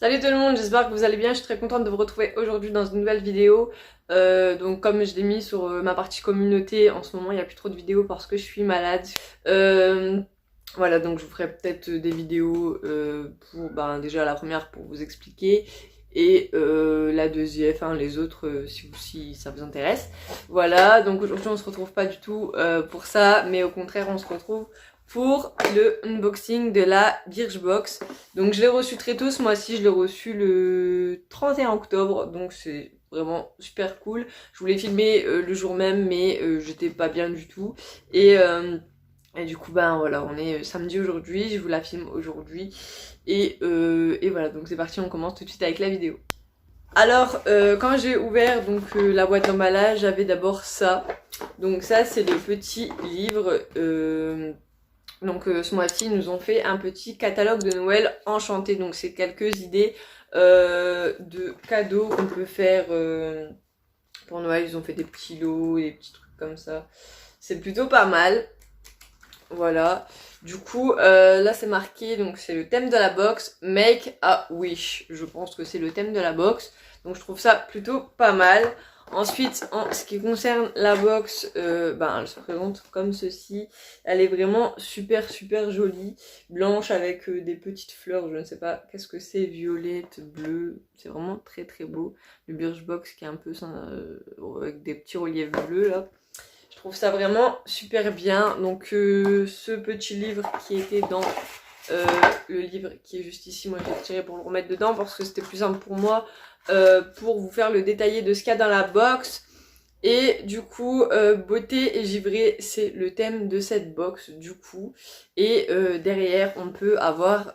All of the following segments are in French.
Salut tout le monde, j'espère que vous allez bien, je suis très contente de vous retrouver aujourd'hui dans une nouvelle vidéo. Donc comme je l'ai mis sur ma partie communauté, en ce moment il n'y a plus trop de vidéos parce que je suis malade. Euh, voilà, donc je vous ferai peut-être des vidéos pour, déjà la première pour vous expliquer et la deuxième, enfin les autres si ça vous intéresse. Voilà, donc aujourd'hui on se retrouve pas du tout pour ça, mais au contraire on se retrouve pour le unboxing de la Birchbox. Donc je l'ai reçu très tôt ce mois-ci, je l'ai reçu le 31 octobre, donc c'est vraiment super cool. Je voulais filmer le jour même, mais j'étais pas bien du tout. Et du coup, ben voilà, on est samedi aujourd'hui, je vous la filme aujourd'hui. Et voilà, donc c'est parti, on commence tout de suite avec la vidéo. Alors, quand j'ai ouvert donc la boîte d'emballage, j'avais d'abord ça. Donc ça, c'est le petit livre. Donc ce mois-ci, ils nous ont fait un petit catalogue de Noël enchanté. Donc c'est quelques idées de cadeaux qu'on peut faire pour Noël. Ils ont fait des petits lots, des petits trucs comme ça. C'est plutôt pas mal. Voilà. Du coup, là c'est marqué, donc c'est le thème de la box, Make a Wish. Je pense que c'est le thème de la box. Donc je trouve ça plutôt pas mal. Ensuite, en ce qui concerne la box, elle se présente comme ceci. Elle est vraiment super jolie. Blanche avec des petites fleurs, je ne sais pas qu'est-ce que c'est, violette, bleu. C'est vraiment très beau. Le Birchbox qui est un peu avec des petits reliefs bleus là. Je trouve ça vraiment super bien. Donc ce petit livre qui était dans le livre qui est juste ici, moi j'ai tiré pour le remettre dedans parce que c'était plus simple pour moi pour vous faire le détaillé de ce qu'il y a dans la box. Et du coup, beauté et givré, c'est le thème de cette box du coup. Et derrière, on peut avoir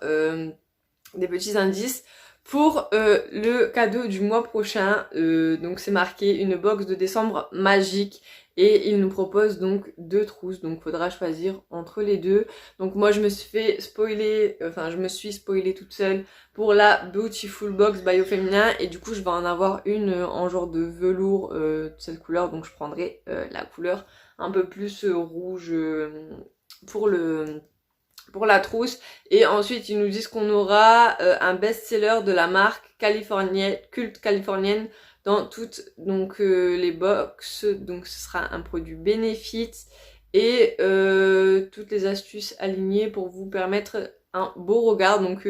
des petits indices pour le cadeau du mois prochain. Donc c'est marqué une box de décembre magique. Et il nous propose donc 2 trousses, donc faudra choisir entre les deux. Donc moi je me suis fait spoiler, je me suis spoilée toute seule pour la Beautiful Box by Au Féminin. Et du coup je vais en avoir une en genre de velours de cette couleur. Donc je prendrai la couleur un peu plus rouge pour la trousse. Et ensuite ils nous disent qu'on aura un best-seller de la marque californienne, culte californienne, dans toutes donc les box. Donc ce sera un produit Benefit et toutes les astuces alignées pour vous permettre un beau regard. Donc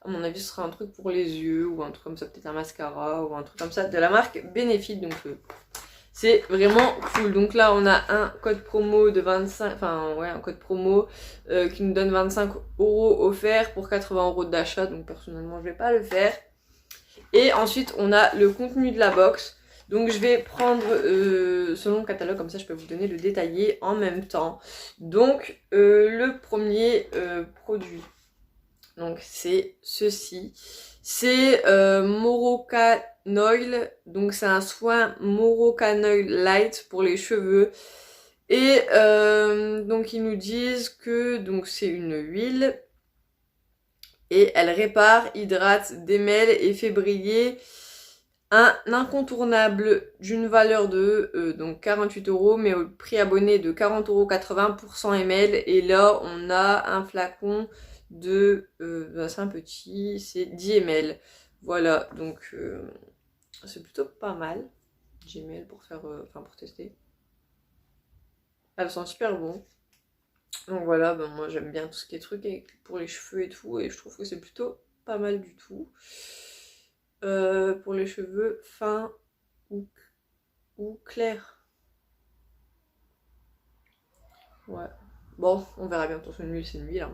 à mon avis ce sera un truc pour les yeux ou un truc comme ça, peut-être un mascara ou un truc comme ça de la marque Benefit. Donc c'est vraiment cool. Donc là on a un code promo de 25, un code promo qui nous donne 25 € offerts pour 80 € d'achat. Donc personnellement je vais pas le faire. Et ensuite on a le contenu de la box. Donc je vais prendre selon le catalogue, comme ça je peux vous donner le détaillé en même temps. Donc le premier produit, donc c'est ceci. C'est Morocanoil, donc c'est un soin Morocanoil Light pour les cheveux. Et donc ils nous disent que donc c'est une huile et elle répare, hydrate, démêle et fait briller. Un incontournable d'une valeur de donc 48 €, mais au prix abonné de 40,80 € pour 100 ml. Et là on a un flacon de c'est un petit, c'est 10 ml. Voilà, donc c'est plutôt pas mal. 10 ml pour faire pour tester. Elles sont super bon. Donc voilà, moi j'aime bien tout ce qui est truc pour les cheveux et tout, et je trouve que c'est plutôt pas mal du tout. Pour les cheveux fins ou clairs. Ouais. Bon, on verra bien. Attention, une huile, c'est une huile. Hein.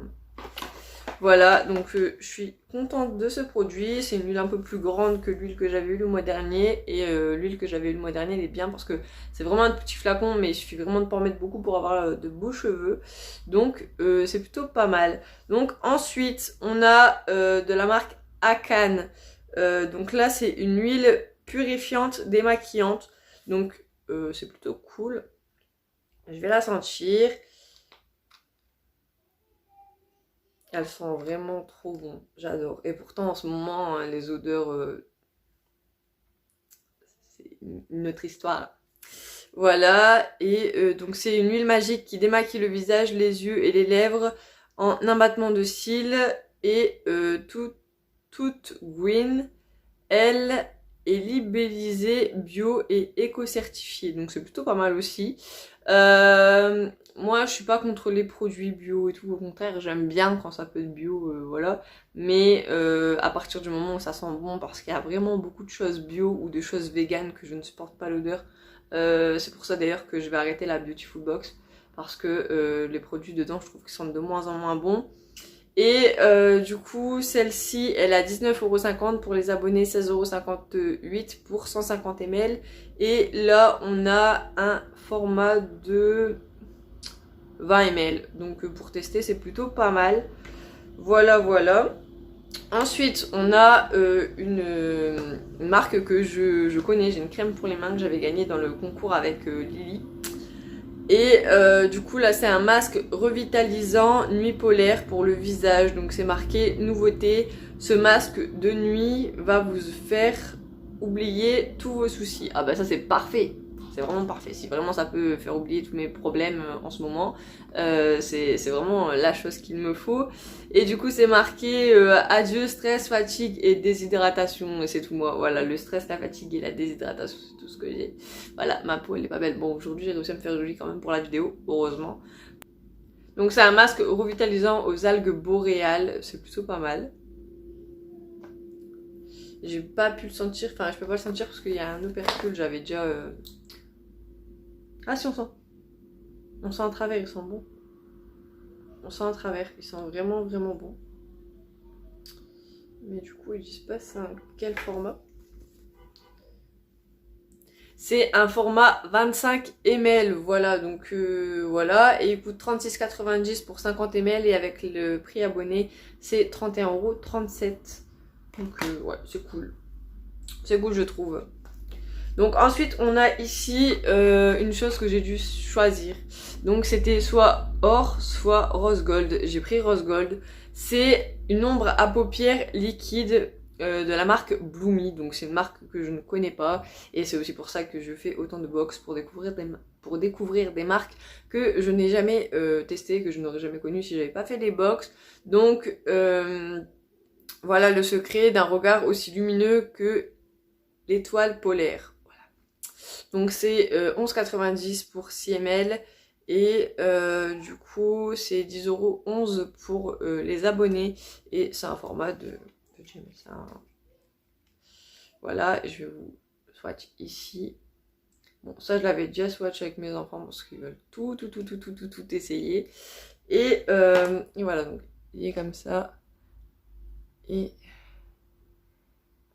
Voilà, donc je suis contente de ce produit. C'est une huile un peu plus grande que l'huile que j'avais eue le mois dernier. Et l'huile que j'avais eue le mois dernier, elle est bien parce que c'est vraiment un petit flacon, mais il suffit vraiment de pas en mettre beaucoup pour avoir de beaux cheveux. Donc c'est plutôt pas mal. Donc ensuite, on a de la marque Akan. Donc là, c'est une huile purifiante, démaquillante. Donc c'est plutôt cool. Je vais la sentir. Elles sont vraiment trop bon, j'adore. Et pourtant en ce moment, hein, les odeurs, c'est une autre histoire. Voilà, et donc c'est une huile magique qui démaquille le visage, les yeux et les lèvres en un battement de cils. Et toute green. Elle est libellisée bio et éco-certifiée, donc c'est plutôt pas mal aussi. Moi je suis pas contre les produits bio et tout, au contraire j'aime bien quand ça peut être bio, voilà. Mais à partir du moment où ça sent bon, parce qu'il y a vraiment beaucoup de choses bio ou de choses véganes que je ne supporte pas l'odeur. C'est pour ça d'ailleurs que je vais arrêter la Beautiful Box, parce que les produits dedans je trouve qu'ils sentent de moins en moins bons. Et du coup celle-ci elle a 19,50€ pour les abonnés, 16,58€ pour 150 ml. Et là on a un format de 20 ml, donc pour tester c'est plutôt pas mal. Voilà voilà. Ensuite on a une marque que je connais, j'ai une crème pour les mains que j'avais gagnée dans le concours avec Lily. Et du coup là c'est un masque revitalisant nuit polaire pour le visage, donc c'est marqué nouveauté. Ce masque de nuit va vous faire oublier tous vos soucis. Ah bah ça c'est parfait, c'est vraiment parfait. Si vraiment ça peut faire oublier tous mes problèmes en ce moment, c'est vraiment la chose qu'il me faut. Et du coup c'est marqué adieu stress, fatigue et déshydratation, et c'est tout moi. Voilà, le stress, la fatigue et la déshydratation, c'est tout ce que j'ai. Voilà, ma peau elle est pas belle. Bon, aujourd'hui j'ai réussi à me faire jolie quand même pour la vidéo, heureusement. Donc c'est un masque revitalisant aux algues boréales, c'est plutôt pas mal. J'ai pas pu le sentir, enfin je peux pas le sentir parce qu'il y a un opercule, j'avais déjà... Ah si on sent. On sent à travers, il sent bon. On sent à travers, il sent vraiment vraiment bon. Mais du coup ils disent pas c'est quel format. C'est un format 25 ml, voilà, donc voilà, et il coûte 36,90€ pour 50 ml, et avec le prix abonné c'est 31,37€. Donc ouais, c'est cool je trouve. Donc ensuite on a ici une chose que j'ai dû choisir. Donc c'était soit or, soit rose gold. J'ai pris rose gold. C'est une ombre à paupières liquide de la marque Bloomy. Donc c'est une marque que je ne connais pas. Et c'est aussi pour ça que je fais autant de box, pour découvrir des marques que je n'ai jamais testées, que je n'aurais jamais connues si j'avais pas fait les box. Donc voilà le secret d'un regard aussi lumineux que l'étoile polaire. Donc c'est 11,90€ pour 6 ml, et du coup c'est 10,11€ pour les abonnés, et c'est un format de... Voilà, je vais vous swatch ici. Bon, ça je l'avais déjà swatch avec mes enfants parce qu'ils veulent tout essayer. Et voilà, donc il est comme ça. Et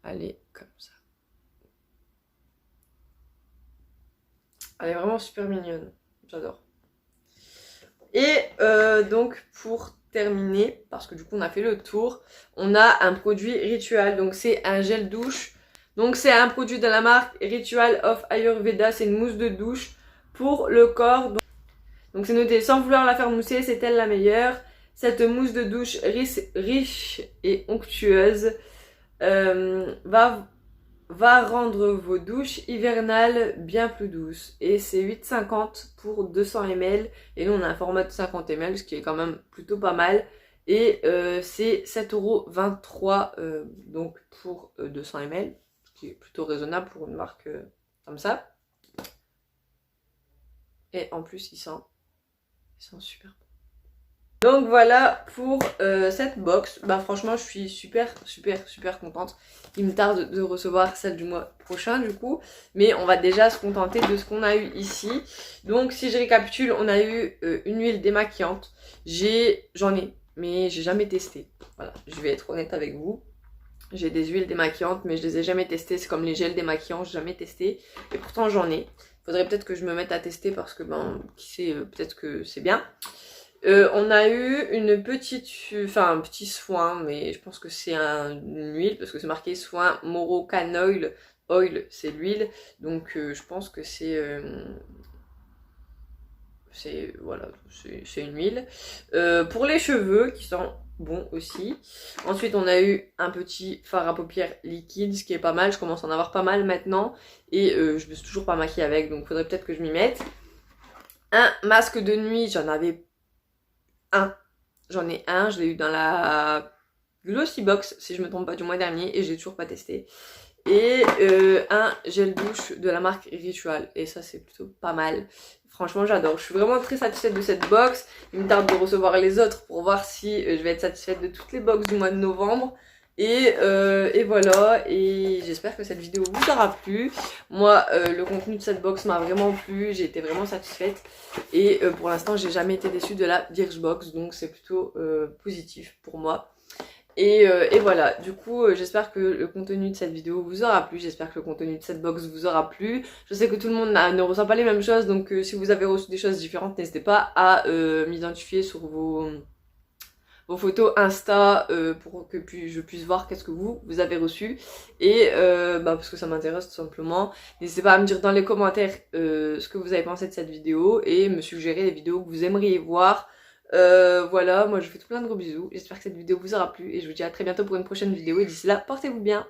allez, comme ça. Elle est vraiment super mignonne, j'adore. Et donc pour terminer, parce que du coup on a fait le tour, on a un produit Ritual, donc c'est un gel douche. Donc c'est un produit de la marque Ritual of Ayurveda, c'est une mousse de douche pour le corps. Donc c'est noté, sans vouloir la faire mousser, c'est elle la meilleure. Cette mousse de douche riche et onctueuse va rendre vos douches hivernales bien plus douces. Et c'est 8,50€ pour 200 ml. Et nous on a un format de 50 ml, ce qui est quand même plutôt pas mal. Et c'est 7,23€ donc pour 200 ml, ce qui est plutôt raisonnable pour une marque comme ça. Et en plus il sent super bon. Donc voilà pour cette box. Bah franchement je suis super contente. Il me tarde de recevoir celle du mois prochain du coup. Mais on va déjà se contenter de ce qu'on a eu ici. Donc si je récapitule, on a eu une huile démaquillante. J'en ai, mais j'ai jamais testé. Voilà, je vais être honnête avec vous. J'ai des huiles démaquillantes mais je les ai jamais testées. C'est comme les gels démaquillants, j'ai jamais testé. Et pourtant j'en ai. Faudrait peut-être que je me mette à tester parce que ben qui sait, peut-être que c'est bien. On a eu une petite, un petit soin, mais je pense que c'est une huile parce que c'est marqué soin Moroccan Oil, c'est l'huile, donc je pense que voilà, c'est une huile. Pour les cheveux qui sont bons aussi. Ensuite on a eu un petit fard à paupières liquide, ce qui est pas mal, je commence à en avoir pas mal maintenant et je me suis toujours pas maquillée avec, donc faudrait peut-être que je m'y mette. Un masque de nuit, j'en ai un, je l'ai eu dans Glossy Box si je me trompe pas du mois dernier et j'ai toujours pas testé. Et un gel douche de la marque Ritual et ça c'est plutôt pas mal. Franchement j'adore, je suis vraiment très satisfaite de cette box. Il me tarde de recevoir les autres pour voir si je vais être satisfaite de toutes les box du mois de novembre. Et voilà, et j'espère que cette vidéo vous aura plu. Moi le contenu de cette box m'a vraiment plu, j'ai été vraiment satisfaite. Et pour l'instant j'ai jamais été déçue de la Birchbox, donc c'est plutôt positif pour moi. Et voilà, du coup j'espère que le contenu de cette vidéo vous aura plu, j'espère que le contenu de cette box vous aura plu. Je sais que tout le monde ne ressent pas les mêmes choses, donc si vous avez reçu des choses différentes, n'hésitez pas à m'identifier sur vos photos Insta pour que je puisse voir qu'est-ce que vous avez reçu. Et parce que ça m'intéresse tout simplement. N'hésitez pas à me dire dans les commentaires ce que vous avez pensé de cette vidéo et me suggérer les vidéos que vous aimeriez voir. Voilà, moi je vous fais tout plein de gros bisous, j'espère que cette vidéo vous aura plu et je vous dis à très bientôt pour une prochaine vidéo et d'ici là, portez-vous bien.